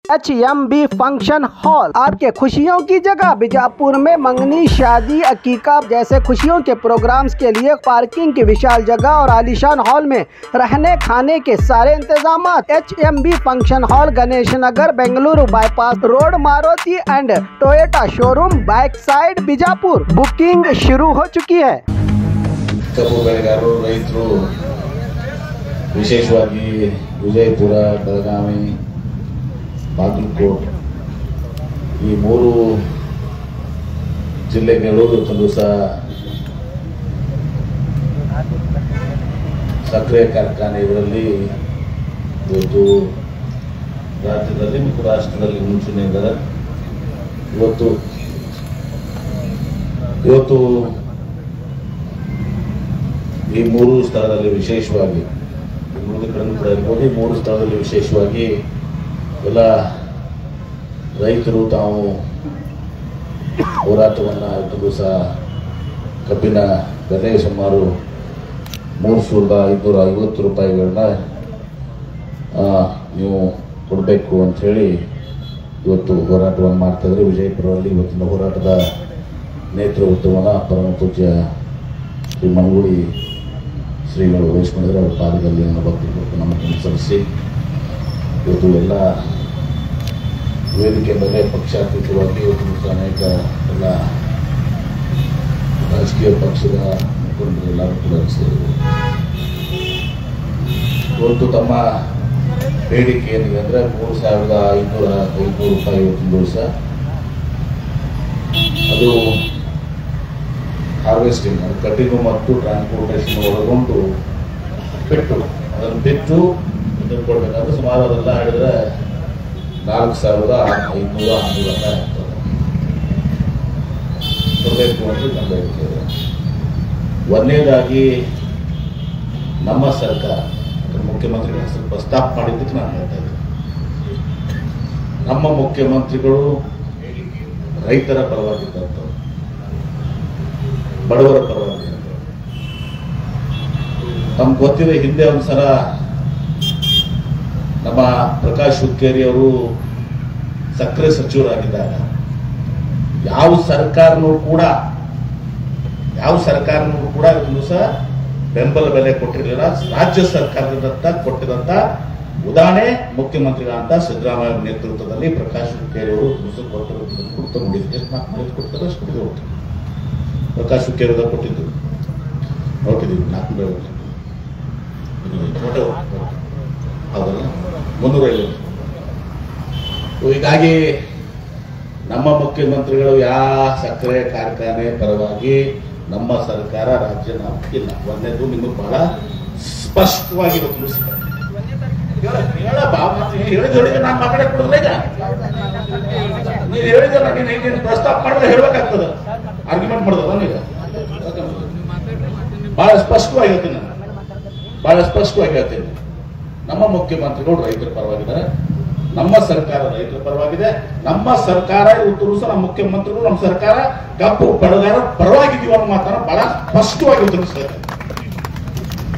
HMB function hall आपके खुशियों की जगह। बीजापुर में मंगनी, शादी, अकीका जैसे खुशियों के प्रोग्राम्स के लिए पार्किंग की विशाल जगह और आलीशान हॉल में रहने खाने के सारे इंतजाम। HMB function hall, Ganesh Nagar, Bengaluru bypass road, Maruti and Toyota showroom, back side, Bijapur. Booking शुरू हो चुकी है। ಕಬ್ಬು ಬೆಳೆಗಾರರು, ರೈತರು, ವಿಶೇಷವಾಗಿ ವಿಜಯಪುರ, ಬೆಳಗಾವಿ, ಬಾಗಲಕೋಟೆ ಈ ಮೂರು ಜಿಲ್ಲೆಗಳು ಇವತ್ತು ಸಹ ಸಕ್ಕರೆ ಕಾರ್ಖಾನೆಗಳಲ್ಲಿ ಇವತ್ತು ರಾಜ್ಯದಲ್ಲಿ ಮತ್ತು ರಾಷ್ಟ್ರದಲ್ಲಿ ಮುಂಚೂಣಿ ಇದ್ದಾರೆ. ಇವತ್ತು ಈ ಮೂರು ಸ್ಥಳದಲ್ಲಿ ವಿಶೇಷವಾಗಿ ಮೂರು ಕಡೆನೂ ಕೂಡ ಇರ್ಬೋದು. ಈ ಮೂರು ಸ್ಥಳದಲ್ಲಿ ವಿಶೇಷವಾಗಿ ಎಲ್ಲ ರೈತರು ತಾವು ಹೋರಾಟವನ್ನು ಇವತ್ತು ಸಹ ಕಬ್ಬಿನ ಬೆಲೆ ಸುಮಾರು 3,550 ರೂಪಾಯಿಗಳನ್ನ ನೀವು ಕೊಡಬೇಕು ಅಂಥೇಳಿ ಇವತ್ತು ಹೋರಾಟವನ್ನು ಮಾಡ್ತಾಯಿದ್ರೆ. ವಿಜಯಪುರದಲ್ಲಿ ಇವತ್ತಿನ ಹೋರಾಟದ ನೇತೃತ್ವವನ್ನು ಪರಮ ಪೂಜ್ಯ ಶ್ರೀ ಮನಗೂಳಿ ಶ್ರೀಗಳು ವಹಿಸಿಕೊಂಡಿದ್ದಾರೆ. ಅವರ ಪಾದದಲ್ಲಿ ನನ್ನ ಭಕ್ತರು ನಮ್ಮನ್ನು ಅನುಸರಿಸಿ ಇವತ್ತು ಎಲ್ಲ ವೇದಿಕೆ ಮೇಲೆ ಪಕ್ಷಾತೀತವಾಗಿ ಇವತ್ತು ಅನೇಕ ಎಲ್ಲ ರಾಜಕೀಯ ಪಕ್ಷದ ಮುಖಂಡರು ಎಲ್ಲರೂ ಕೂಡ ಸೇರಿದರು. ಇವತ್ತು ತಮ್ಮ ಬೇಡಿಕೆ ಏನಿದೆ ಅಂದರೆ 3,500 ರೂಪಾಯಿ ಇವತ್ತಿನ ದಿವಸ ಅದು ಹಾರ್ವೆಸ್ಟಿಂಗ್, ಅದು ಕಟಿಂಗು ಮತ್ತು ಟ್ರಾನ್ಸ್ಪೋರ್ಟೇಷನ್ ಒಳಗೊಂಡು ಅದನ್ನು ಬಿಟ್ಟು ಇದನ್ನು ಕೊಡಬೇಕಾದ್ರೆ ಸುಮಾರು ಅದೆಲ್ಲ ಹೇಳಿದ್ರೆ 4,500 ಕೊಡಬೇಕು ಅಂತ ನಮ್ಮ ಬೇಡಿಕೆ ಇದೆ. ಒಂದನೇದಾಗಿ ನಮ್ಮ ಸರ್ಕಾರ ಮುಖ್ಯಮಂತ್ರಿಗಳ ಹೆಸರು ಪ್ರಸ್ತಾಪ ಮಾಡಿದ್ದಕ್ಕೆ ನಾನು ಹೇಳ್ತಾ ಇದ್ದೀನಿ. ನಮ್ಮ ಮುಖ್ಯಮಂತ್ರಿಗಳು ರೈತರ ಪರವಾಗಿದ್ದಂಥವ್ರು, ಬಡವರ ಪರವಾಗಿ. ನಮ್ಗೆ ಗೊತ್ತಿದೆ, ಹಿಂದೆ ಒಂದ್ಸಲ ನಮ್ಮ ಪ್ರಕಾಶ್ ಹುಕ್ಕೇರಿ ಅವರು ಸಕ್ಕರೆ ಸಚಿವರಾಗಿದ್ದಾಗ ಯಾವ ಸರ್ಕಾರನೂ ಕೂಡ ಒಂದು ಸಹ ಬೆಂಬಲ ಬೆಲೆ ಕೊಟ್ಟಿರಲಿಲ್ಲ. ರಾಜ್ಯ ಸರ್ಕಾರದಿಂದ ಕೊಟ್ಟಿದಂತ ಉದಾಹರಣೆ ಮುಖ್ಯಮಂತ್ರಿಗಳಂತ ಸಿದ್ದರಾಮಯ್ಯ ನೇತೃತ್ವದಲ್ಲಿ ಪ್ರಕಾಶ್ ಹುಕ್ಕೇರಿ ಅವರು ಕೊಟ್ಟು ನೋಡಿದ್ರು. ಪ್ರಕಾಶ್ ಹುಕ್ಕೇರಿ ಕೊಟ್ಟಿದ್ದು ನೋಟಿದ್ದೀವಿ 450 ಹೌದಲ್ಲ, 350. ಹೀಗಾಗಿ ನಮ್ಮ ಮುಖ್ಯಮಂತ್ರಿಗಳು ಯಾವ ಸಕ್ಕರೆ ಕಾರ್ಖಾನೆ ಪರವಾಗಿ ನಮ್ಮ ಸರ್ಕಾರ ರಾಜ್ಯ ನಾವು ಇಲ್ಲ. ಒಂದೇದು ನಿಮಗೆ ಬಹಳ ಸ್ಪಷ್ಟವಾಗಿ ತಿಳಿಸಿದ್ದಾರೆ. ಹೇಳಿದ ನಾನು ಮಾತಾಡಕ್ ಕೊಡಲ್ಲ. ಈಗ ನೀವು ಹೇಳಿದಲ್ಲ, ನೀನು ಪ್ರಸ್ತಾಪ ಮಾಡಿದ್ರೆ ಹೇಳ್ಬೇಕಾಗ್ತದ, ಆರ್ಗ್ಯುಮೆಂಟ್ ಮಾಡಿದಲ್ಲ. ಈಗ ಬಹಳ ಸ್ಪಷ್ಟವಾಗಿ ಹೇಳ್ತೀನಿ, ನಮ್ಮ ಮುಖ್ಯಮಂತ್ರಿಗಳು ರೈತರ ಪರವಾಗಿದ್ದಾರೆ, ನಮ್ಮ ಸರ್ಕಾರ ರೈತರ ಪರವಾಗಿದೆ. ನಮ್ಮ ಸರ್ಕಾರ ಇವತ್ತು ಸಹ ನಮ್ಮ ಮುಖ್ಯಮಂತ್ರಿಗಳು, ನಮ್ಮ ಸರ್ಕಾರ ಕಬ್ಬು ಬೆಳೆಗಾರ ಪರವಾಗಿದ್ದೀವಿ ಅನ್ನೋ ಮಾತನ್ನ ಬಹಳ ಸ್ಪಷ್ಟವಾಗಿ ತಿಳಿಸ್ತಾರೆ.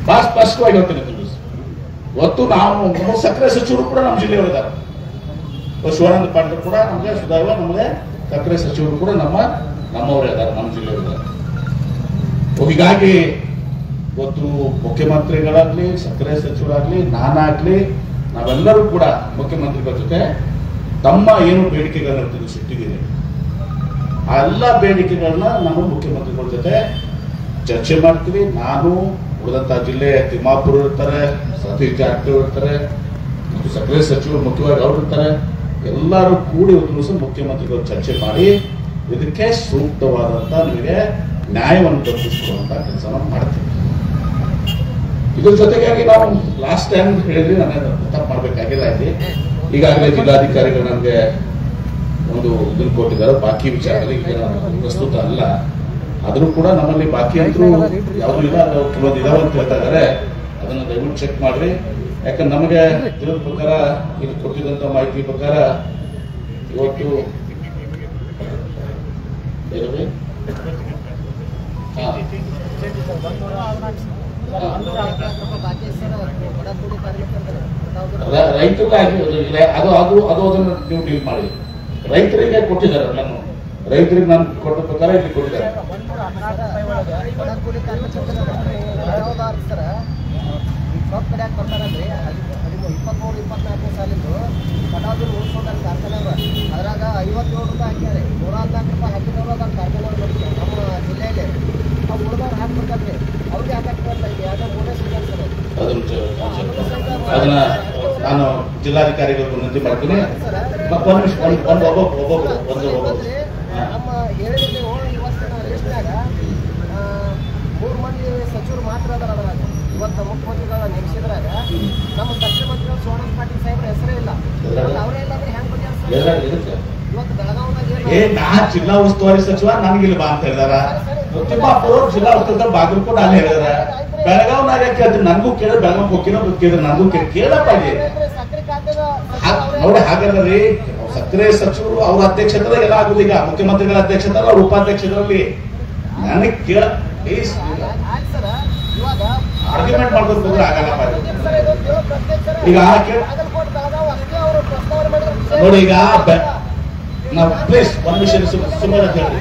ಬಹಳ ಸ್ಪಷ್ಟವಾಗಿ ಹೇಳ್ತೀನಿ. ಇವತ್ತು ನಮ್ಮ ಸಕ್ಕರೆ ಸಚಿವರು ಕೂಡ ನಮ್ಮ ಜಿಲ್ಲೆಯವರಿದ್ದಾರೆ. ಶಿವಾನಂದ ಪಾಟೀಲ್ ಕೂಡ ನಮಗೆ ಸುಧಾರ, ನಮಗೆ ಸಕ್ಕರೆ ಸಚಿವರು ಕೂಡ ನಮ್ಮವರೇ ಇದ್ದಾರೆ, ನಮ್ಮ ಜಿಲ್ಲೆಯವರಿದ್ದಾರೆ. ಹೀಗಾಗಿ ಇವತ್ತು ಮುಖ್ಯಮಂತ್ರಿಗಳಾಗ್ಲಿ, ಸಕ್ಕರೆ ಸಚಿವರಾಗ್ಲಿ, ನಾನಾಗ್ಲಿ, ನಾವೆಲ್ಲರೂ ಕೂಡ ಮುಖ್ಯಮಂತ್ರಿಗಳ ಜೊತೆ ತಮ್ಮ ಏನು ಬೇಡಿಕೆಗಳನ್ನ ತಿಳಿಸಿಟ್ಟಿದ್ದೀನಿ ಆ ಎಲ್ಲ ಬೇಡಿಕೆಗಳನ್ನ ನಾವು ಮುಖ್ಯಮಂತ್ರಿಗಳ ಜೊತೆ ಚರ್ಚೆ ಮಾಡ್ತೀವಿ. ನಾನು ಉಳಿದಂತ ಜಿಲ್ಲೆ ತಿಮ್ಮಾಪುರ ಇರ್ತಾರೆ, ಸತೀಶ್ ಜಾರಕಿಹೊಳಿ ಇರ್ತಾರೆ, ಮತ್ತು ಸಕ್ಕರೆ ಸಚಿವರು ಮುಖ್ಯವಾಗಿ ಅವರು ಇರ್ತಾರೆ. ಎಲ್ಲರೂ ಕೂಡಿ ಒಂದು ದಿವಸ ಮುಖ್ಯಮಂತ್ರಿಗಳು ಚರ್ಚೆ ಮಾಡಿ ಇದಕ್ಕೆ ಸೂಕ್ತವಾದಂತ ನಿಮಗೆ ನ್ಯಾಯವನ್ನು ದೊರಕಿಸಿಕೊಡುವಂತ ಕೆಲಸವನ್ನು ಮಾಡ್ತೀವಿ. ಇದ್ರ ಜೊತೆಗಾಗಿ ನಾವು ಲಾಸ್ಟ್ ಟೈಮ್ ಹೇಳಿದ್ವಿ, ನಾನು ತಪ್ಪು ಮಾಡಬೇಕಾಗಿಲ್ಲ. ಇಲ್ಲಿ ಈಗಾಗಲೇ ಜಿಲ್ಲಾಧಿಕಾರಿಗಳು ನನಗೆ ಒಂದು ಇದನ್ನು ಕೊಟ್ಟಿದ್ದಾರೆ ಬಾಕಿ ವಿಚಾರದಲ್ಲಿ. ಈಗ ನಾನು ಪ್ರಸ್ತುತ ಅಲ್ಲ, ಆದರೂ ಕೂಡ ನಮ್ಮಲ್ಲಿ ಬಾಕಿ ಅಂತೂ ಯಾವುದು ಇಲ್ಲ, ಕೆಲವೊಂದು ಇದಾವೆ ಅಂತ ಹೇಳ್ತಾ ಇದ್ದಾರೆ. ಅದನ್ನು ದಯವಿಟ್ಟು ಚೆಕ್ ಮಾಡ್ರಿ. ಯಾಕಂದ್ರೆ ನಮಗೆ ತಿಳಿದ ಪ್ರಕಾರ, ಇಲ್ಲಿ ಕೊಟ್ಟಿದ್ದಂತ ಮಾಹಿತಿ ಪ್ರಕಾರ ಇವತ್ತು ರೈತರಿಗಾಗಿ ಅದು ಅದು ಅದು ಅದನ್ನು ನೀವು ಡೀಲ್ ಮಾಡಿ. ರೈತರಿಗೆ ಕೊಟ್ಟಿದ್ದಾರೆ ನಾನು ರೈತರಿಗೆ ನಾನು ಕೊಟ್ಟ ಪ್ರಕಾರ ಇಲ್ಲಿ ಕೊಟ್ಟಿದ್ದಾರೆ. ಸ್ವಲ್ಪ ಕಡೆ ಬರ್ತಾರಲ್ರಿ 23-24 ಸಾಲಿಂದು ಕಟಾದ್ರು ಉಳಿಸ್ಕೊಂಡ ಕಾರ್ಖಾನೆ ಅದ್ರಾಗ 57 ರೂಪಾಯಿ ಹಾಕ್ಯಾರೆ, 114 ರೂಪಾಯಿ ಹಾಕಿದವರು ಅದನ್ನ ಕಾರ್ಖಾನೆ ಮಾಡ್ತಾರೆ ನಮ್ಮ ಜಿಲ್ಲೆಯಲ್ಲಿ. ಅವು ಉಳಿದವ್ರು ಹಾಕ್ಬೇಕಲ್ರಿ, ಅವ್ರಿಗೆ ಹಾಕಕ್ಕೆ ಯಾವ್ದೋ ಬೋನಸ್ ಸಿಗಲ್ಲ. ಅದನ್ನ ನಾನು ಜಿಲ್ಲಾಧಿಕಾರಿಗಳು ವಿನಂತಿ ಮಾಡ್ತೀನಿ. ನಮ್ಮ ಹೇಳಿದ್ರೆ ಇವತ್ತಿನ ಲಿಸ್ಟ್ನಾಗ 3 ಮಂದಿ ಸಚಿವರು ಮಾತ್ರ ಅದರ ಅದ್ರಾಗ. ಇವತ್ತು ಮುಖ್ಯಮಂತ್ರಿಗಳ ನೇಮಿಸಿದ್ರಾಗ ನಮ್ಮ ಸಚಿವ ಮಂತ್ರಿಗಳು ಸೋಮಣ್ಣ ಪಾಟೀಲ್ ಸಾಹೇಬ್ರ ಹೆಸರೇ ಇಲ್ಲ. ಅವರೇ ಇಲ್ಲಾಂದ್ರೆ ಹೆಂಗ್ ಬಗೆಹರಿಸ್ತಾರೆ? ಇವತ್ತು ಬೆಳಗಾವಿದಾಗ ಜಿಲ್ಲಾ ಉಸ್ತುವಾರಿ ಸಚಿವ ನನಗಿಲ್ಲಿ ಬಾ ಅಂತ ಹೇಳಿದಾರ. ತಿಮ್ಮಾಪುರ ಜಿಲ್ಲಾ ಉಸ್ತುವಾರಿ ಬಾಗಲಕೋಟೆ ಅಲ್ಲಿ ಹೇಳಿದಾರ. ಬೆಳಗಾವಿನಾಗ ಕೇಳಿದ್ರೆ ನನಗೂ ಕೇಳಿದ್ರೆ ಬೆಳಗಾವಿ ಹೋಗಿನೋ ಕೇಳಿದ್ರೆ ನನಗೂ ಕೇಳಪ್ಪ ನೋಡಿ. ಹಾಗಾದ್ರೆ ಸಕ್ಕರೆ ಸಚಿವರು ಅವ್ರ ಅಧ್ಯಕ್ಷತೆದಾಗ ಎಲ್ಲ ಆಗುದು. ಈಗ ಮುಖ್ಯಮಂತ್ರಿಗಳ ಅಧ್ಯಕ್ಷತೆ ಅವ್ರ ಉಪಾಧ್ಯಕ್ಷರಲ್ಲಿ ನನಗೆ ಕೇಳ ಆರ್ಗ್ಯುಮೆಂಟ್ ಮಾಡ್ಕೊಂಡು ಹೋದ್ರೆ ಆಗಲ್ಲ. ಈಗ ನೋಡಿ, ಈಗ ನಾವು ಪ್ಲೀಸ್ ಒಂದು ವಿಷಯ ಸುಮ್ಮನೆ ಅಂತ ಹೇಳಿ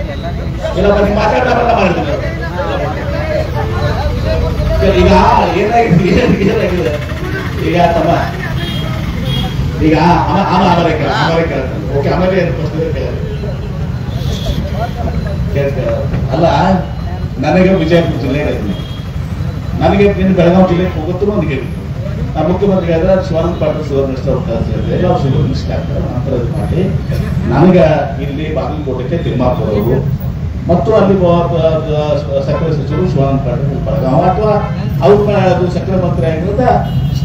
ಇಲ್ಲ ಬಗ್ಗೆ ಮಾತಾಡೋಲ್ಲ ಮಾಡಿದ್ದೀನಿ. ಈಗ ಏನಾಗಿದೆ ಈಗ ತಮ್ಮ ಈಗ ಆಮೇಲೆ ಕೇಳ್ತಾನೆ. ಓಕೆ, ಆಮೇಲೆ ಅಲ್ಲ, ನನಗೆ ವಿಜಯಪುರ ಜಿಲ್ಲೆ ಇದ್ದೀನಿ, ನನಗೆ ನೀನು ಬೆಳಗಾವಿ ಜಿಲ್ಲೆಗೆ ಹೋಗುತ್ತೂ ಒಂದು ಕೇಳಿ. ನಾವು ಮುಖ್ಯಮಂತ್ರಿ ಆದ್ರೆ ಶಿವಾನಂದ ಪಾಟೀಲ್ ಶುಗರ್ ಮಿನಿಸ್ಟರ್ ಎಲ್ಲ ಶುಗರ್ ಮಿನಿಸ್ಟರ್ ಆಗ್ತಾರೆ. ನಂತರ ಇದು ಮಾಡಿ ನನಗೆ ಇಲ್ಲಿ ಬಾಗಲಕೋಟೆಗೆ ತಿಮ್ಮಾಪುರ ಅವರು ಮತ್ತು ಅಲ್ಲಿ ಸಕ್ಕರೆ ಸಚಿವರು ಶಿವಾನಂದ ಪಾಟೀಲ್ ಬೆಳಗಾವಿ ಅಥವಾ ಅವ್ರು ಸಕ್ಕರೆ ಮಂತ್ರಿ ಆಗಿರೋದ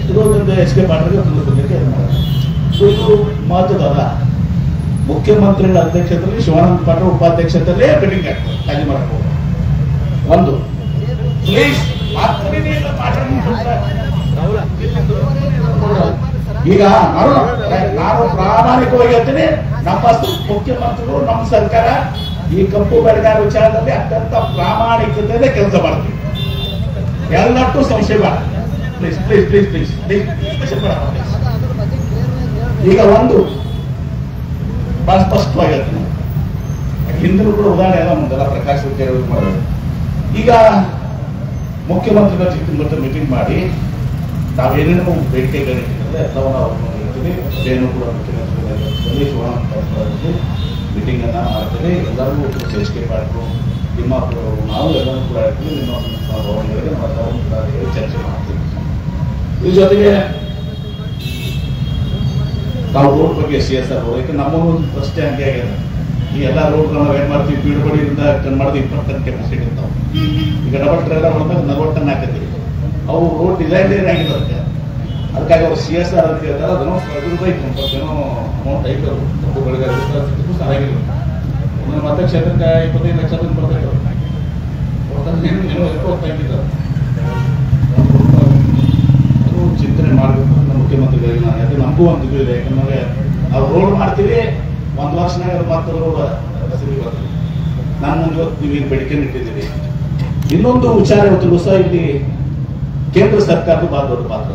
ಇದೊಂದು ಎಸ್ಕೆ ಪಾಟೀಲ್ಗೆ ತುಂಬಿಕೊಳ್ಳಿಕ್ಕೆ ಇದು ಮಹತ್ವದ ಮುಖ್ಯಮಂತ್ರಿಗಳ ಅಧ್ಯಕ್ಷತೆಯಲ್ಲಿ ಶಿವಾನಂದ ಪಾಟೀಲ್ ಉಪಾಧ್ಯಕ್ಷತೆಯಲ್ಲೇ ಮೀಟಿಂಗ್ ಆಗ್ತದೆ. ಖಾಲಿ ಮಾಡಬಹುದು ಒಂದು ಪ್ಲೀಸ್. ಈಗ ನಾನು ಪ್ರಾಮಾಣಿಕವಾಗಿ ಹೇಳ್ತೀನಿ, ನಮ್ಮ ಮುಖ್ಯಮಂತ್ರಿಗಳು ನಮ್ಮ ಸರ್ಕಾರ ಈ ಕಪ್ಪು ಬೆಳೆಗಾರ ವಿಚಾರದಲ್ಲಿ ಅತ್ಯಂತ ಪ್ರಾಮಾಣಿಕತೆಯಿಂದ ಕೆಲಸ ಮಾಡ್ತೀವಿ. ಎಲ್ಲಟ್ಟು ಸಂಶಯ ಬೇಡ. Please please please please please ಈಗ ಒಂದು ಬಹಳ ಸ್ಪಷ್ಟವಾಗಿ ಹೇಳ್ತೀನಿ. ಹಿಂದಿನ ಕೂಡ ಉದಾಹರಣೆ ಎಲ್ಲ ಮುಂದೆಲ್ಲ ಪ್ರಕಾಶ್ ಹುಕ್ಕೇರಿ ಮಾಡೋದು. ಈಗ ಮುಖ್ಯಮಂತ್ರಿಗಳ ಜೊತೆ ಮೀಟಿಂಗ್ ಮಾಡಿ ನಾವೇನೇನು ಬೇಡಿಕೆಗಳಿಟ್ಟಿದ್ರೆ ಎಲ್ಲವನ್ನ ಅವ್ರನ್ನ ಹೇಳ್ತೀವಿ. ಅದೇನು ಕೂಡ ಮುಖ್ಯಮಂತ್ರಿಗಳಲ್ಲಿ ಮೀಟಿಂಗ್ ಅನ್ನ ಮಾಡ್ತೀವಿ. ಎಲ್ಲರಿಗೂ ಎಸ್ಕೆ ಪಾಟೀಲ್ ತಿಮ್ಮಾಪುರ ನಾವು ಎಲ್ಲರೂ ಕೂಡ ಹೇಳ್ತೀವಿ. ನಿಮ್ಮ ಭವನಗಳಿಗೆ ನಾವು ಕೂಡ ಚರ್ಚೆ ಮಾಡ್ತೀವಿ. ಇದ್ರ ಜೊತೆಗೆ ನಾವು ರೋಡ್ ಬಗ್ಗೆ CSR ರೋಡ್ ನಮ್ಮ ಪ್ರಶ್ನೆ ಹಂಗೆ ಆಗಿದೆ. ಈ ಎಲ್ಲ ರೋಡ್ ನಾವು ಏನ್ ಮಾಡ್ತೀವಿ, ಬೀಡುಬಡಿಯಿಂದ ಮಾಡಿದ್ರೆ 20 ಟನ್ ಕೆಪಾಸಿಟಿ ಇರ್ತಾವೆ. ಈಗ ಡಬಲ್ ಟ್ರೇಲರ್ ಹೊಡೆದಾಗ 40 ಟನ್ ಹಾಕತ್ತೀವಿ. ಅವು ರೋಡ್ ಡಿಸೈನ್ ಆಗಿರುತ್ತೆ. ಅದಕ್ಕಾಗಿ ಅವ್ರು CSR ಅಂತ ಹೇಳ್ತಾರೆ. ಅದನ್ನು ಏನೋ ಅಮೌಂಟ್ ಐತೆ ಕಬ್ಬು ಬೆಳೆಗಾರ ಸರಿಯಾಗಿಲ್ಲ. ಒಂದು ಮತಕ್ಷೇತ್ರಕ್ಕೆ 25 ಲಕ್ಷ ಬರ್ತಾಯಿದ್ರು. ಅದು ಚಿಂತನೆ ಮಾಡಬೇಕು ಅಂತ ಮುಖ್ಯಮಂತ್ರಿಗಳಿಗೆ ನಾನು ಯಾಕೆ ನಮಗೂ ಒಂದು ಇದು ಇದೆ. ಯಾಕಂದ್ರೆ ನಾವು ರೋಡ್ ಮಾಡ್ತೀವಿ, 1 ವರ್ಷನಾಗ ಮತ್ತೆ ರೋಡ್ ಬರ್ತದೆ. ನಾನು ಮುಂದೆ ನೀವು ಬೇಡಿಕೆ ಇಟ್ಟಿದ್ದೀವಿ. ಇನ್ನೊಂದು ವಿಚಾರ ಇವತ್ತು ಸಹ ಇಲ್ಲಿ ಕೇಂದ್ರ ಸರ್ಕಾರದ ಬಹಳ ದೊಡ್ಡ ಪಾತ್ರ.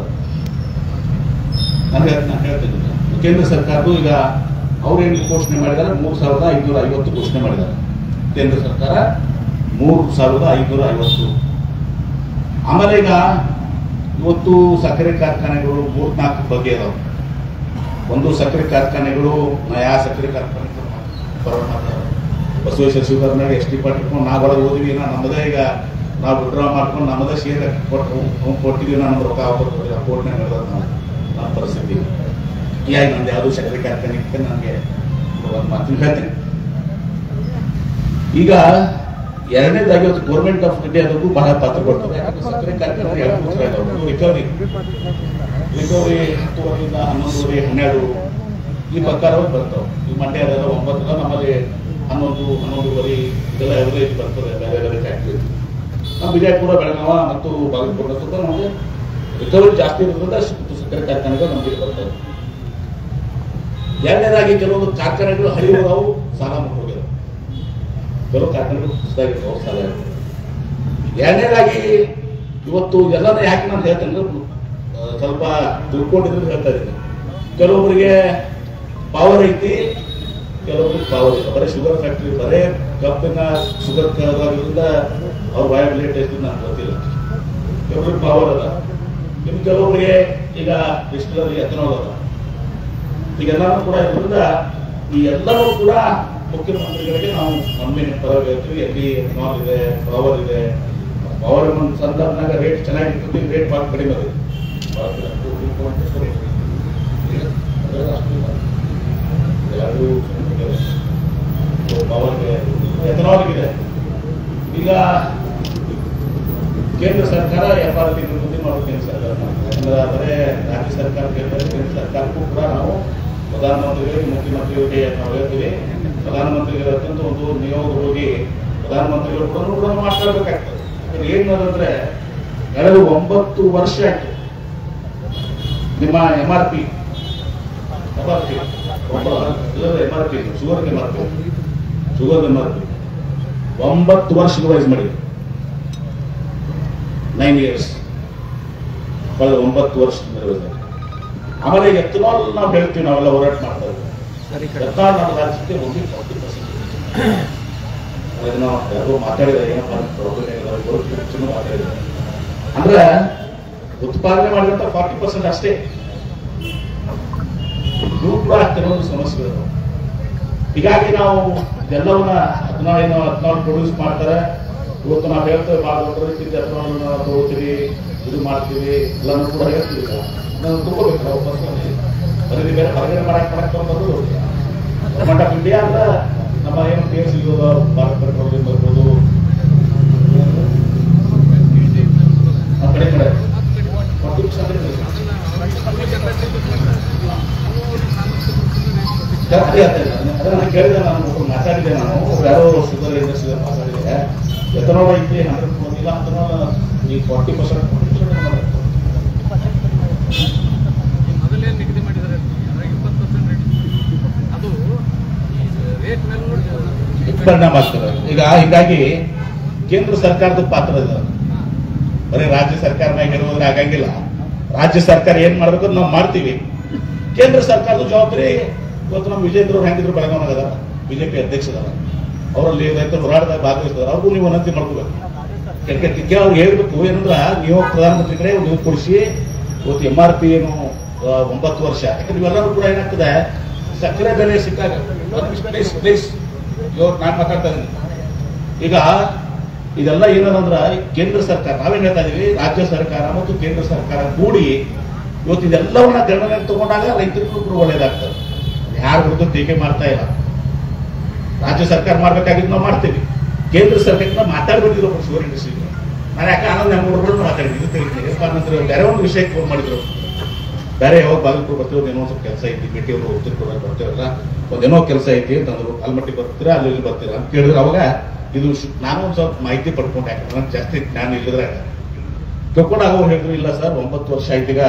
ನಾನು ಹೇಳ್ತಿದ್ದೀನಿ, ಕೇಂದ್ರ ಸರ್ಕಾರದ್ದು ಈಗ ಅವ್ರೇನು ಘೋಷಣೆ ಮಾಡಿದ್ದಾರೆ, 3550 ಘೋಷಣೆ ಮಾಡಿದ್ದಾರೆ ಕೇಂದ್ರ ಸರ್ಕಾರ. 3550. ಆಮೇಲೆ ಈಗ ಇವತ್ತು ಸಕ್ಕರೆ ಕಾರ್ಖಾನೆಗಳು 3-4 ಬಗ್ಗೆ ಇದಾವೆ. ಒಂದು ಸಕ್ಕರೆ ಕಾರ್ಖಾನೆಗಳು ನಯಾ ಸಕ್ಕರೆ ಕಾರ್ಖಾನೆ ಬಸವೇಶ್ವರ ಶುಗರ್ನಾಗ ST ಪಟ್ಟಿಟ್ಕೊಂಡು ನಾವು ಒಳಗೆ ಹೋದ್ವಿ. ನಮ್ಮದೇ ಈಗ ನಾವು ವಿಡ್ರಾ ಮಾಡ್ಕೊಂಡು ನಮ್ಮದೇ ಶೇರ್ ಕೊಟ್ಟಿದ್ದೀವಿ. ನಮ್ದು ರೊಕ್ಕ ಕೋರ್ಟ್ನಾಗ ನಡೆದ ನಮ್ಮ ಪರಿಸ್ಥಿತಿ. ಹೀಗಾಗಿ ನಂದು ಯಾವುದೋ ಸಕ್ಕರೆ ಕಾರ್ಖಾನೆ ನನಗೆ ಒಂದು ಮಾತು ಹೇಳ್ತೀನಿ. ಈಗ ಎರಡನೇದಾಗಿ ಗೌರ್ಮೆಂಟ್ ಆಫ್ ಇಂಡಿಯಾದಕ್ಕೂ ಬಹಳ ಪಾತ್ರ ಕೊಡ್ತದೆ. ಸಕ್ಕರೆ ಕಾರ್ಖಾನೆ ರಿಕವರಿ 10 ವರ್ಷದಿಂದ 11 12 ಈ ಪ್ರಕಾರ ಬರ್ತಾವೆ. ಈ ಮಂಡ್ಯದೆಲ್ಲ 9, ನಮ್ಮಲ್ಲಿ 11-11:30 ಇದೆಲ್ಲ ಎವರೇಜ್ ಬರ್ತದೆ. ಬೇರೆ ಬೇರೆ ಫ್ಯಾಕ್ಟ್ರಿ ನಮ್ಮ ವಿಜಯಪುರ, ಬೆಳಗಾವ ಮತ್ತು ಬಾಗಲಕೋಟೆ ಸುತ್ತ ನಮಗೆ ರಿಕವರಿ ಜಾಸ್ತಿ ಇರೋದ್ರಿಂದ ಸಕ್ಕರೆ ಕಾರ್ಖಾನೆಗಳು ನಮಗೆ ಬರ್ತವೆ. ಎರಡನೇದಾಗಿ ಕೆಲವೊಂದು ಕಾರ್ಖಾನೆಗಳು ಹರಿಯೋದವು ಸಾಲ ಹೋಗ್ಯವು. ಕೆಲವು ಕಾರ್ಖಾನೆಗಳು ಹೊಸದಾಗಿರ್ತಾವೆ, ಸಾಲ ಇರ್ತವೆ. ಎರಡನೇದಾಗಿ ಇವತ್ತು ಎಲ್ಲರೂ ಯಾಕೆ ನಾನು ಹೇಳ್ತೇನೆ ಸ್ವಲ್ಪ ತಿಳ್ಕೊಂಡಿದ್ರೆ ಹೇಳ್ತಾ ಇದ್ದೀನಿ. ಕೆಲವೊಬ್ಬರಿಗೆ ಪವರ್ ಐತಿ, ಕೆಲವೊಬ್ಬರಿಗೆ ಪವರ್ ಇಲ್ಲ. ಬರೀ ಶುಗರ್ ಫ್ಯಾಕ್ಟ್ರಿ, ಬರೇ ಕಬ್ಬಿನ ಶುಗರ್ ಕರೋದ್ರಿಂದ ಅವ್ರ ವಯಬಿಲಿಟಿ ಎಷ್ಟು ನನಗೆ ಗೊತ್ತಿಲ್ಲ. ಕೆಲವೊಬ್ರಿಗೆ ಪವರ್ ಅದ, ಇನ್ನು ಕೆಲವೊಬ್ಬರಿಗೆ ಈಗ ಡಿಸ್ಟಿಲರಿ ಎಥನಾಲ್ ಅದ. ಈಗೆಲ್ಲರೂ ಕೂಡ ಇದರಿಂದ ಈ ಎಲ್ಲರೂ ಕೂಡ ಮುಖ್ಯಮಂತ್ರಿಗಳಿಗೆ ನಾವು ನಮ್ಮಿನ ಪರವಾಗಿ ಹೇಳ್ತೀವಿ. ಎಲ್ಲಿ ಎಥನಾಲ್ ಇದೆ, ಪವರ್ ಇದೆ. ಪವರ್ ಒಂದು ಸಂದರ್ಭನಾಗ ರೇಟ್ ಚೆನ್ನಾಗಿರ್ತದೆ, ರೇಟ್ ಭಾಳ ಕಡಿಮೆ ಇದೆ. ಪವರ್ಗೆ ಎಥನಾಲ್ಗಿದೆ. ಈಗ ಕೇಂದ್ರ ಸರ್ಕಾರ FRP ವೃದ್ಧಿ ಮಾಡೋದು ಕೇಂದ್ರ ಸರ್ಕಾರ. ಬರೇ ರಾಜ್ಯ ಸರ್ಕಾರ, ಕೇಂದ್ರ ಸರ್ಕಾರಕ್ಕೂ ಕೂಡ ನಾವು ಪ್ರಧಾನಮಂತ್ರಿಗಳಿಗೆ, ಮುಖ್ಯಮಂತ್ರಿಗಳಿಗೆ ನಾವು ಹೇಳ್ತೀವಿ. ಪ್ರಧಾನಮಂತ್ರಿಗಳ ಅತ್ಯಂತ ಒಂದು ನಿಯೋಗ ಹೋಗಿ ಪ್ರಧಾನಮಂತ್ರಿಗಳು ಕೂಡ ಮಾತಾಡಬೇಕಾಗ್ತದೆ. ಏನಂದ್ರೆ ಕಳೆದ 9 ವರ್ಷ ಆಯ್ತು ನಿಮ್ಮ MRP ಶುಗರ್ MRP 9 ವರ್ಷ ರಿವೈಸ್ ಮಾಡಿ 9 ಇಯರ್ಸ್ ಕಳೆದ 9 ವರ್ಷ ರಿವೈಸ್ ಮಾಡಿ. ಆಮೇಲೆ ಎಥನಾಲ್ ನಾವು ಹೇಳ್ತೀವಿ, ನಾವೆಲ್ಲ ಹೋರಾಟ ಮಾಡ್ತಾ ಇದ್ದೀವಿ. ಎಥನಾಲ್ ನಮ್ಮ ರಾಜ್ಯಕ್ಕೆ ಹೋಗಿ 40% ನಾವು ಯಾರೋ ಮಾತಾಡಿದ್ರೆ ಏನಪ್ಪ ಮಾತಾಡಿದ್ರೆ ಅಂದ್ರೆ ಉತ್ಪಾದನೆ ಮಾಡಿದಂತ 40% ಅಷ್ಟೇ. ಇವು ಕೂಡ ಕೆಲವೊಂದು ಸಮಸ್ಯೆಗಳು. ಹೀಗಾಗಿ ನಾವು ಇದೆಲ್ಲವನ್ನ ಹದಿನಾರು ಪ್ರೊಡ್ಯೂಸ್ ಮಾಡ್ತಾರೆ. ಇವತ್ತು ನಾವು ಹೇಳ್ತೇವೆ ಭಾಳ ದೊಡ್ಡ ರೀತಿಯಿಂದ ಎಥನಾಲ್ ತಗೋತೀವಿ, ಇದು ಮಾಡ್ತೀವಿ, ಎಲ್ಲನೂ ಕೂಡ ಹೇಳ್ತೀವಿ. ನಾವು ತಗೋಬೇಕಲ್ಲ ವಾಪಸ್. ಬರೀ ಬೇರೆ ಹೊರಗಡೆ ಮಾಡಕ್ ಬಂದು ಗವರ್ಮೆಂಟ್ ಆಫ್ ಇಂಡಿಯಾ ಅಂತ ನಮ್ಮ ಏನು PSU ಭಾರತ ಪೆಟ್ರೋಲಿಯಂ ಬರ್ಬೋದು, ಆ ಕಡೆ ಅದನ್ನ ಕೇಳಿದೆ. ನಾನು ಮಾತಾಡಿದೆ, ನಾನು ಯಾರೋ ಶುಗರ್ ಇಂಡಸ್ಟ್ರಿ ಮಾತಾಡಿದೆ. ಎಥನಾಲ್ ಐತಿ 100 ಇಲ್ಲ, ಎಥನಾಲ್ ಈ 40% ಪರಿಣಾಮ ಆಗ್ತದೆ. ಈಗ ಹೀಗಾಗಿ ಕೇಂದ್ರ ಸರ್ಕಾರದ ಪಾತ್ರ ಇದೆ. ಬರೀ ರಾಜ್ಯ ಸರ್ಕಾರ ಗೆಲ್ಲೋದ್ರೆ ಆಗಂಗಿಲ್ಲ. ರಾಜ್ಯ ಸರ್ಕಾರ ಏನ್ ಮಾಡ್ಬೇಕು ನಾವು ಮಾಡ್ತೀವಿ. ಕೇಂದ್ರ ಸರ್ಕಾರದ ಜವಾಬ್ದಾರಿ ಇವತ್ತು ನಮ್ಮ ವಿಜೇಂದ್ರ ಅವ್ರು ಹೆಂಗಿದ್ರು ಬೆಳಗಾವಿ ಅದಾರ, ಬಿಜೆಪಿ ಅಧ್ಯಕ್ಷದಾರ, ಅವರಲ್ಲಿ ರೈತರ ಹೋರಾಟದಾಗ ಭಾಗವಹಿಸಿದಾರೆ. ಅವ್ರಿಗೂ ನೀವು ವಿನಂತಿ ಮಾಡ್ಕೋಬೇಕು. ಅವ್ರು ಹೇಳ್ಬೇಕು ಏನಂದ್ರ, ನೀವು ಪ್ರಧಾನಮಂತ್ರಿ ಕಡೆ ನೀವು ಕೊಡಿಸಿ ಇವತ್ತು MRP ಏನು 9 ವರ್ಷ. ಯಾಕಂದ್ರೆ ಇವೆಲ್ಲರೂ ಕೂಡ ಏನಾಗ್ತದೆ, ಸಕ್ಕರೆ ಬೆಲೆ ಸಿಕ್ಕಾಗ ನಾನು ಮಾತಾಡ್ತಾ ಇದ್ದೀನಿ. ಈಗ ಇದೆಲ್ಲ ಏನಂದ್ರ ಕೇಂದ್ರ ಸರ್ಕಾರ, ನಾವೇನ್ ಹೇಳ್ತಾ ಇದೀವಿ, ರಾಜ್ಯ ಸರ್ಕಾರ ಮತ್ತು ಕೇಂದ್ರ ಸರ್ಕಾರ ಕೂಡಿ ಇವತ್ತು ಇದೆಲ್ಲವನ್ನ ಗಣನೆ ತಗೊಂಡಾಗ ರೈತರಿಗೂ ಕೂಡ ಒಳ್ಳೇದಾಗ್ತದೆ. ಯಾರು ಹುಡುಗ ಟೀಕೆ ಮಾಡ್ತಾ ಇಲ್ಲ. ರಾಜ್ಯ ಸರ್ಕಾರ ಮಾಡ್ಬೇಕಾಗಿದ್ದು ನಾವು ಮಾಡ್ತೀವಿ. ಕೇಂದ್ರ ಸರ್ಕಾರ ಮಾತಾಡ್ಬಿಟ್ಟಿದ್ರು ಶುಗರ್ ಇಂಡಸ್ಟ್ರಿ. ನಾನು ಯಾಕೆ ಆನಂದ್ ನೆನಪುಗಳು ಮಾತಾಡಿದ್ವಿ. ಬೇರೆ ಒಂದು ವಿಷಯಕ್ಕೆ ಫೋನ್ ಮಾಡಿದ್ರು. ಬೇರೆ ಯಾವಾಗ ಬಾಗಲಕೋಟೆ ಬರ್ತೀವಿ, ಏನೋ ಸ್ವಲ್ಪ ಕೆಲಸ ಐತಿ, ಭೇಟಿ ಅವರು ಉತ್ತರ ಬರ್ತೀವಲ್ಲ, ಒಂದೇನೋ ಕೆಲಸ ಐತಿ ಅಂತಂದ್ರು. ಆಲ್ಮಟ್ಟಿ ಬರ್ತೀರಾ, ಅಲ್ಲಿ ಬರ್ತೀರಾ ಅಂತ ಕೇಳಿದ್ರೆ ಅವಾಗ ಇದು ನಾನು ಒಂದು ಸ್ವಲ್ಪ ಮಾಹಿತಿ ಪಡ್ಕೊಂಡೆ. ಯಾಕಂದ್ರೆ ನನಗೆ ಜಾಸ್ತಿ ಜ್ಞಾನ ಇಲ್ಲದ್ರಾಗ ತಿಳ್ಕೊಂಡಾಗ ಅವ್ರು ಹೇಳಿದ್ರು, ಇಲ್ಲ ಸರ್ 9 ವರ್ಷ ಆಯ್ತೀಗ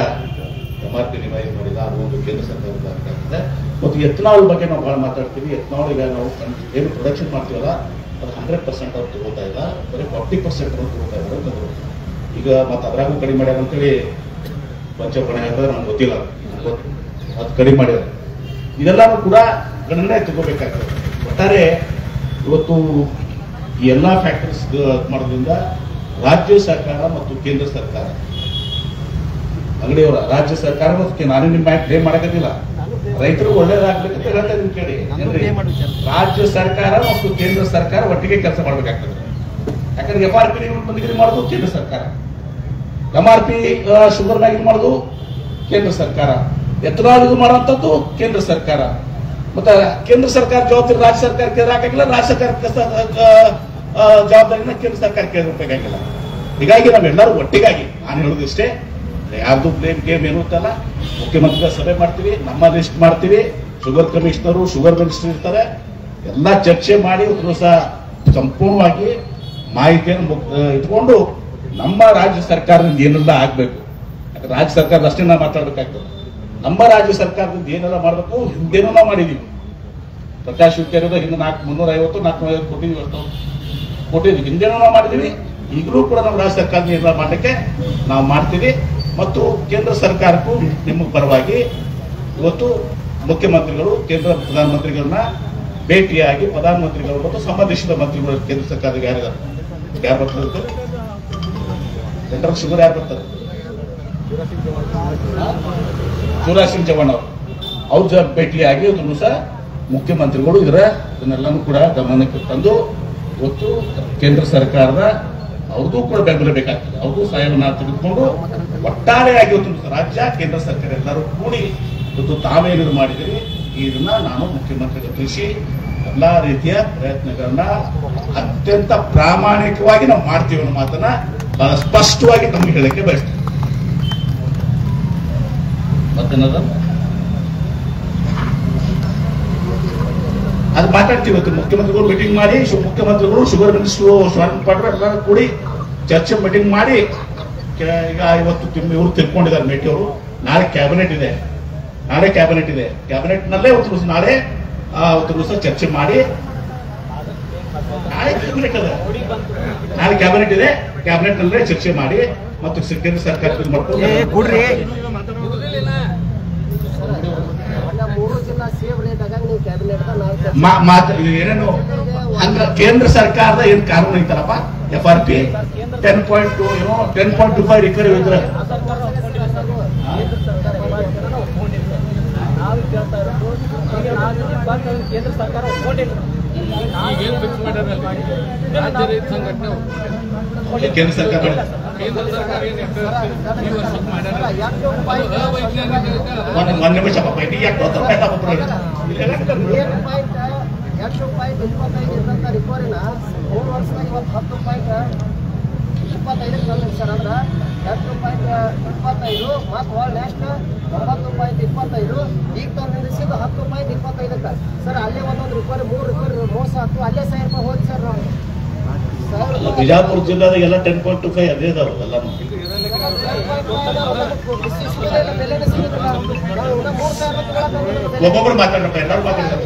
MRP ರಿವೈಸ್ ಮಾಡಿಲ್ಲ, ಅದು ಒಂದು ಕೇಂದ್ರ ಸರ್ಕಾರದ ಆಗ್ತದೆ. ಮತ್ತು ಎಥನಾಲ್ ಬಗ್ಗೆ ನಾವು ಭಾಳ ಮಾತಾಡ್ತೀವಿ. ಎಥನಾಲ್ ಈಗ ನಾವು ಏನು ಪ್ರೊಡಕ್ಷನ್ ಮಾಡ್ತೀವಲ್ಲ, ಅದು 100% ಅವ್ರು ತಗೋತಾ ಇಲ್ಲ, ಬರೀ 40% ಅವ್ರು ತಗೋತಾ ಇದ್ದಾರೆ ಅಂತಂದ್ರು. ಈಗ ಮತ್ತೆ ಅದ್ರಾಗೂ ಕಡಿಮೆ ಮಾಡ್ಯಾರ ಅಂತೇಳಿ ಪಂಚಪಣೆ ಹಾಕಿದ್ರೆ ನಮ್ಗೆ ಗೊತ್ತಿಲ್ಲ, ಅದು ಕಡಿಮೆ ಮಾಡ್ಯಾರ. ಇದೆಲ್ಲನೂ ಕೂಡ ಗಣನೆ ತಗೋಬೇಕಾಗ್ತದೆ. ಒಟ್ಟಾರೆ ಇವತ್ತು ಈ ಎಲ್ಲಾ ಫ್ಯಾಕ್ಟರೀಸ್ ಮಾಡೋದ್ರಿಂದ ರಾಜ್ಯ ಸರ್ಕಾರ ಮತ್ತು ಕೇಂದ್ರ ಸರ್ಕಾರ, ಅಂಗಡಿಯವರ ರಾಜ್ಯ ಸರ್ಕಾರ ಮತ್ತು ನಾನು ನಿಮ್ಮ ಕ್ಲೇಮ್ ಮಾಡಕತ್ತಿಲ್ಲ, ರೈತರು ಒಳ್ಳೇದಾಗ್ಬೇಕಂತ ಹೇಳ್ತಾ ಇದೀನಿ ಕೇಳಿ. ರಾಜ್ಯ ಸರ್ಕಾರ ಮತ್ತು ಕೇಂದ್ರ ಸರ್ಕಾರ ಒಟ್ಟಿಗೆ ಕೆಲಸ ಮಾಡ್ಬೇಕಾಗ್ತದೆ. ಯಾಕಂದ್ರೆ FRP ಬಂದಿಗೆ ಮಾಡೋದು ಕೇಂದ್ರ ಸರ್ಕಾರ, MRP ಶುಗರ್ ಮ್ಯಾಗಿನ ಮಾಡೋದು ಕೇಂದ್ರ ಸರ್ಕಾರ, ಎಥನಾಲ್ ಇದು ಮಾಡುವಂಥದ್ದು ಕೇಂದ್ರ ಸರ್ಕಾರ. ಮತ್ತೆ ಕೇಂದ್ರ ಸರ್ಕಾರ ಜವಾಬ್ದಾರಿ ರಾಜ್ಯ ಸರ್ಕಾರಕ್ಕೆ ಹಾಕಂಗಿಲ್ಲ, ರಾಜ್ಯ ಸರ್ಕಾರಕ್ಕೆ ಜವಾಬ್ದಾರಿನ ಕೇಂದ್ರ ಸರ್ಕಾರಕ್ಕೆ ಬೇಕಾಗಿಲ್ಲ. ಹೀಗಾಗಿ ನಾವೆಲ್ಲರೂ ಒಟ್ಟಿಗಾಗಿ ನಾನು ಹೇಳೋದಿಷ್ಟೇ, ಯಾರ್ದು ಬ್ಲೇಮ್ ಗೇಮ್ ಏನು ಅಂತಲ್ಲ. ಮುಖ್ಯಮಂತ್ರಿಗಳ ಸಭೆ ಮಾಡ್ತೀವಿ, ನಮ್ಮ ಲಿಸ್ಟ್ ಮಾಡ್ತೀವಿ, ಶುಗರ್ ಕಮಿಷನರು, ಶುಗರ್ ಮಿನಿಸ್ಟರ್ ಇರ್ತಾರೆ, ಎಲ್ಲ ಚರ್ಚೆ ಮಾಡಿ ದಿವಸ ಸಂಪೂರ್ಣವಾಗಿ ಮಾಹಿತಿಯನ್ನು ಇಟ್ಕೊಂಡು ನಮ್ಮ ರಾಜ್ಯ ಸರ್ಕಾರದಿಂದ ಏನೆಲ್ಲ ಆಗ್ಬೇಕು. ಯಾಕಂದ್ರೆ ರಾಜ್ಯ ಸರ್ಕಾರದ ಅಷ್ಟೇ ನಾವು ಮಾತಾಡ್ಬೇಕಾಗ್ತದೆ. ನಮ್ಮ ರಾಜ್ಯ ಸರ್ಕಾರದಿಂದ ಏನೆಲ್ಲ ಮಾಡಬೇಕು, ಹಿಂದೇನೋ ನಾವು ಮಾಡಿದೀವಿ. ಪ್ರಕಾಶ್ ಹುಕ್ಕೇರಿದ ಹಿಂದೆ 350-450 ಕೊಟ್ಟಿದ್ದೀವಿ, ಅಷ್ಟು ಕೊಟ್ಟಿದ್ವಿ. ಹಿಂದೇನೋ ನಾವು ಮಾಡಿದೀವಿ, ಈಗಲೂ ಕೂಡ ನಾವು ರಾಜ್ಯ ಸರ್ಕಾರ ನಿರ್ಣಯ ಮಾಡಲಿಕ್ಕೆ ನಾವು ಮಾಡ್ತೀವಿ. ಮತ್ತು ಕೇಂದ್ರ ಸರ್ಕಾರಕ್ಕೂ ನಿಮ್ಮ ಪರವಾಗಿ ಇವತ್ತು ಮುಖ್ಯಮಂತ್ರಿಗಳು ಕೇಂದ್ರ ಪ್ರಧಾನಮಂತ್ರಿಗಳನ್ನ ಭೇಟಿಯಾಗಿ ಪ್ರಧಾನಮಂತ್ರಿಗಳು ಮತ್ತು ಸಂಬಂಧಿಸಿದ ಮಂತ್ರಿಗಳು ಕೇಂದ್ರ ಸರ್ಕಾರಕ್ಕೆ ಯಾರು ಬರ್ತಾರೆ ಜನರಲ್ ಶುಗರ್ ಯಾರು ಬರ್ತಾರೆ ಶಿವರಾಜ್ ಸಿಂಗ್ ಚೌಹಾಣ್ ಅವ್ರ ಭೇಟಿಯಾಗಿ ಅದನ್ನು ಸಹ ಮುಖ್ಯಮಂತ್ರಿಗಳು ಇದನ್ನೆಲ್ಲನೂ ಕೂಡ ಗಮನಕ್ಕೆ ತಂದು ಇವತ್ತು ಕೇಂದ್ರ ಸರ್ಕಾರದ ಅವ್ರದ್ದು ಕೂಡ ಬೆಂಬಲ ಬೇಕಾಗ್ತದೆ. ಅವ್ರದ್ದು ಸಹಾಯವನ್ನು ತೆಗೆದುಕೊಂಡು ಒಟ್ಟಾರೆಯಾಗಿ ಇವತ್ತು ರಾಜ್ಯ ಕೇಂದ್ರ ಸರ್ಕಾರ ಎಲ್ಲರೂ ಕೂಡಿ ಇವತ್ತು ತಾವೇನು ಮಾಡಿದಿರಿ ಇದನ್ನ ನಾನು ಮುಖ್ಯಮಂತ್ರಿಗಳು ತಿಳಿಸಿ ಎಲ್ಲಾ ರೀತಿಯ ಪ್ರಯತ್ನಗಳನ್ನ ಅತ್ಯಂತ ಪ್ರಾಮಾಣಿಕವಾಗಿ ನಾವು ಮಾಡ್ತೀವಿ ಅನ್ನೋ ಮಾತನ್ನ ಬಹಳ ಸ್ಪಷ್ಟವಾಗಿ ತಮಗೆ ಹೇಳಕ್ಕೆ ಬಯಸ್ತೇನೆ. ಮತ್ತೇನದ ಅದು ಮಾತಾಡ್ತೀವಿ. ಇವತ್ತು ಮುಖ್ಯಮಂತ್ರಿಗಳು ಮೀಟಿಂಗ್ ಮಾಡಿ ಮುಖ್ಯಮಂತ್ರಿಗಳು ಶುಗರ್ ಮಿನಿಸ್ಟರ್ ಶಿವಾನಂದ ಪಾಟೀಲ್ ಎಲ್ಲರೂ ಕೂಡಿ ಚರ್ಚೆ ಮೀಟಿಂಗ್ ಮಾಡಿ ಈಗ ಇವತ್ತು ಇವರು ತಿಳ್ಕೊಂಡಿದ್ದಾರೆ ಮೇಟಿ ಅವರು. ನಾಳೆ ಕ್ಯಾಬಿನೆಟ್ ಇದೆ, ಕ್ಯಾಬಿನೆಟ್ ನಲ್ಲೇ ನಾಳೆ ದಿವಸ ಚರ್ಚೆ ಮಾಡಿ ನಾಳೆ ಕ್ಯಾಬಿನೆಟ್ ಇದೆ, ಕ್ಯಾಬಿನೆಟ್ ನಲ್ಲೇ ಚರ್ಚೆ ಮಾಡಿ ಮತ್ತು ಕೇಂದ್ರ ಸರ್ಕಾರ ಏನೇನು ಹಂಗ ಕೇಂದ್ರ ಸರ್ಕಾರದ ಏನ್ ಕಾನೂನು ಐತಲ್ಲಪ್ಪ FRP 10.2 10.25 ರಿಕವರಿ ಇದ್ರೆ ಕೇಂದ್ರ ಸರ್ಕಾರ ಕೇಂದ್ರ ಸರ್ಕಾರ ಒಂದು ನಿಮಿಷ ಪಾಪ ಇದು ಯಾಕೆ ರಿಕವರಿನ 3 ವರ್ಷದಾಗ ಇವತ್ತು 10.25 ಸರ್. ಅಂದ್ರೆ 8.25 ಮತ್ತು ಒಳ್ಳೆ ನೆಕ್ಸ್ಟ್ 9.25 ಈಗ ತಂದಿಸಿದ್ದು 10.25 ಸರ್. ಅಲ್ಲೇ ಒಂದೊಂದು ರಿಕವರಿ 3 ರಿಕವರಿ ಮೋಸ ಆಯ್ತು. ಅಲ್ಲೇ 1000 ರೂಪಾಯಿ ಹೋಗಿ ಸರ್. ನಾವು ಬಿಜಾಪುರ ಜಿಲ್ಲಾದಾಗ ಎಲ್ಲ 10.25 ಅದೇ ಇದಾವೆ ಎಲ್ಲ ಒಬ್ಬೊಬ್ರು ಮಾತಾಡ್ಬೇಕು, ಎಲ್ಲರೂ ಮಾತಾಡ್ತಾರೆ.